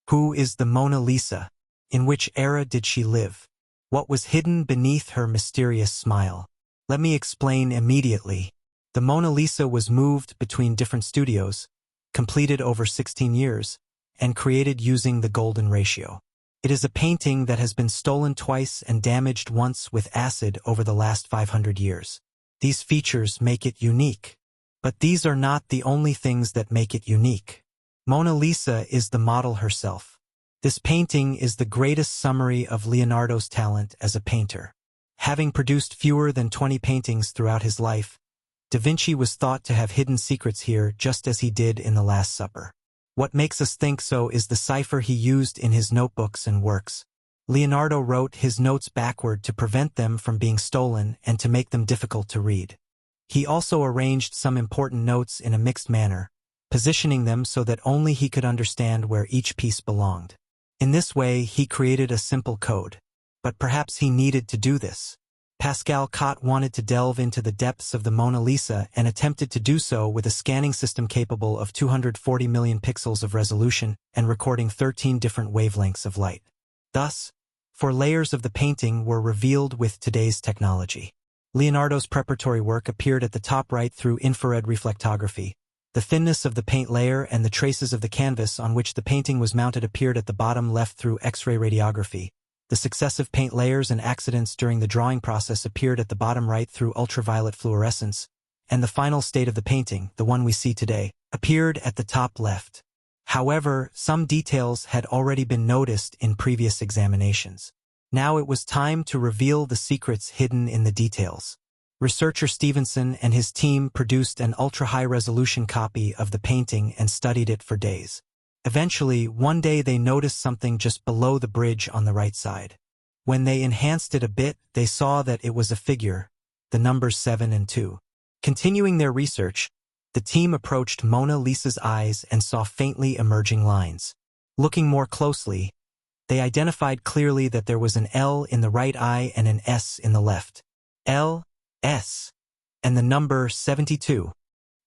Who is the Mona Lisa? In which era did she live? What was hidden beneath her mysterious smile? Let me explain immediately. The Mona Lisa was moved between different studios, completed over 16 years, and created using the golden ratio. It is a painting that has been stolen twice and damaged once with acid over the last 500 years. These features make it unique. But these are not the only things that make it unique. Mona Lisa is the model herself. This painting is the greatest summary of Leonardo's talent as a painter. Having produced fewer than 20 paintings throughout his life, Da Vinci was thought to have hidden secrets here just as he did in the Last Supper. What makes us think so is the cipher he used in his notebooks and works. Leonardo wrote his notes backward to prevent them from being stolen and to make them difficult to read. He also arranged some important notes in a mixed manner, positioning them so that only he could understand where each piece belonged. In this way, he created a simple code. But perhaps he needed to do this. Pascal Cot wanted to delve into the depths of the Mona Lisa and attempted to do so with a scanning system capable of 240 million pixels of resolution and recording 13 different wavelengths of light. Thus, 4 layers of the painting were revealed with today's technology. Leonardo's preparatory work appeared at the top right through infrared reflectography. The thinness of the paint layer and the traces of the canvas on which the painting was mounted appeared at the bottom left through X-ray radiography. The successive paint layers and accidents during the drawing process appeared at the bottom right through ultraviolet fluorescence, and the final state of the painting, the one we see today, appeared at the top left. However, some details had already been noticed in previous examinations. Now it was time to reveal the secrets hidden in the details. Researcher Stevenson and his team produced an ultra-high-resolution copy of the painting and studied it for days. Eventually, one day they noticed something just below the bridge on the right side. When they enhanced it a bit, they saw that it was a figure, the numbers 7 and 2. Continuing their research, the team approached Mona Lisa's eyes and saw faintly emerging lines. Looking more closely, they identified clearly that there was an L in the right eye and an S in the left. L, S, and the number 72.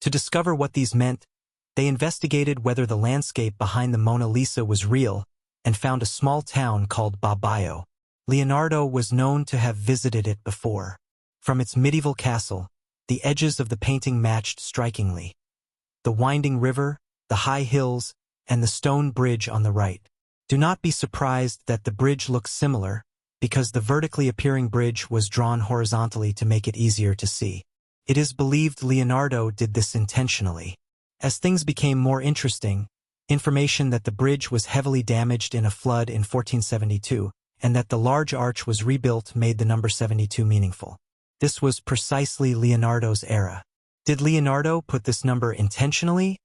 To discover what these meant, they investigated whether the landscape behind the Mona Lisa was real and found a small town called Bobbio. Leonardo was known to have visited it before. From its medieval castle, the edges of the painting matched strikingly. The winding river, the high hills, and the stone bridge on the right. Do not be surprised that the bridge looks similar, because the vertically appearing bridge was drawn horizontally to make it easier to see. It is believed Leonardo did this intentionally. As things became more interesting, information that the bridge was heavily damaged in a flood in 1472, and that the large arch was rebuilt made the number 72 meaningful. This was precisely Leonardo's era. Did Leonardo put this number intentionally,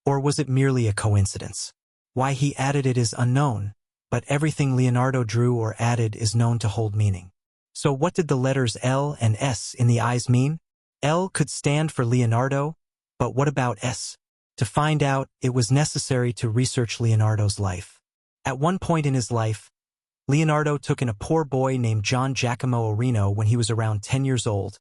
or was it merely a coincidence? Why he added it is unknown, but everything Leonardo drew or added is known to hold meaning. So what did the letters L and S in the eyes mean? L could stand for Leonardo, but what about S? To find out, it was necessary to research Leonardo's life. At one point in his life, Leonardo took in a poor boy named John Giacomo Arino when he was around 10 years old,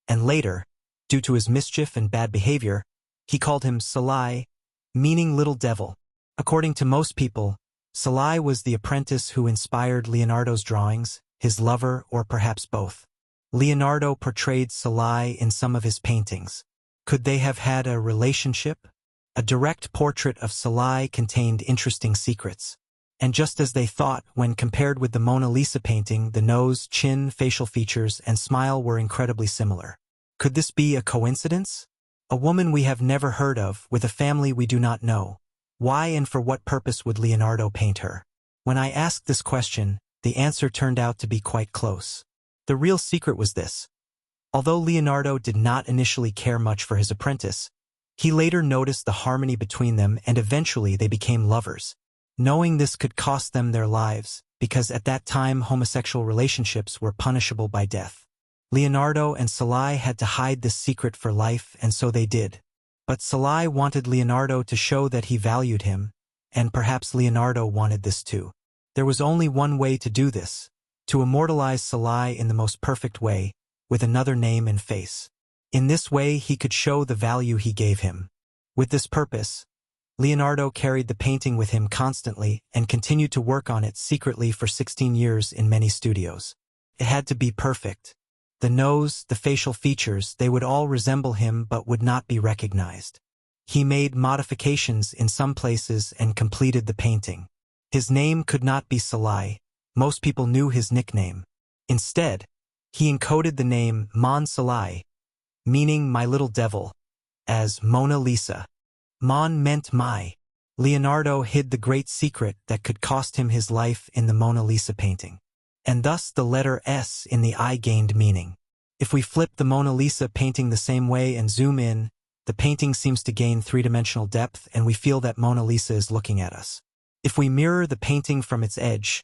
and later, due to his mischief and bad behavior, he called him Salai, meaning little devil. According to most people, Salai was the apprentice who inspired Leonardo's drawings, his lover, or perhaps both. Leonardo portrayed Salai in some of his paintings. Could they have had a relationship? A direct portrait of Salai contained interesting secrets. And just as they thought, when compared with the Mona Lisa painting, the nose, chin, facial features, and smile were incredibly similar. Could this be a coincidence? A woman we have never heard of, with a family we do not know. Why and for what purpose would Leonardo paint her? When I asked this question, the answer turned out to be quite close. The real secret was this. Although Leonardo did not initially care much for his apprentice, he later noticed the harmony between them and eventually they became lovers. Knowing this could cost them their lives, because at that time homosexual relationships were punishable by death. Leonardo and Salai had to hide this secret for life, and so they did. But Salai wanted Leonardo to show that he valued him, and perhaps Leonardo wanted this too. There was only one way to do this, to immortalize Salai in the most perfect way, with another name and face. In this way he could show the value he gave him. With this purpose, Leonardo carried the painting with him constantly and continued to work on it secretly for 16 years in many studios. It had to be perfect. The nose, the facial features, they would all resemble him but would not be recognized. He made modifications in some places and completed the painting. His name could not be Salai. Most people knew his nickname. Instead, he encoded the name Salai, meaning my little devil, as Mona Lisa. Mon meant my. Leonardo hid the great secret that could cost him his life in the Mona Lisa painting. And thus the letter S in the I gained meaning. If we flip the Mona Lisa painting the same way and zoom in, the painting seems to gain three-dimensional depth and we feel that Mona Lisa is looking at us. If we mirror the painting from its edge,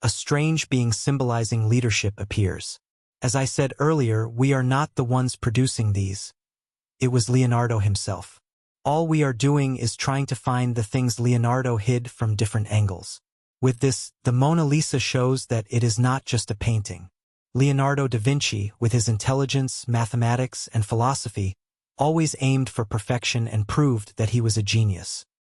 a strange being symbolizing leadership appears. As I said earlier, we are not the ones producing these. It was Leonardo himself. All we are doing is trying to find the things Leonardo hid from different angles. With this, the Mona Lisa shows that it is not just a painting. Leonardo da Vinci, with his intelligence, mathematics, and philosophy, always aimed for perfection and proved that he was a genius.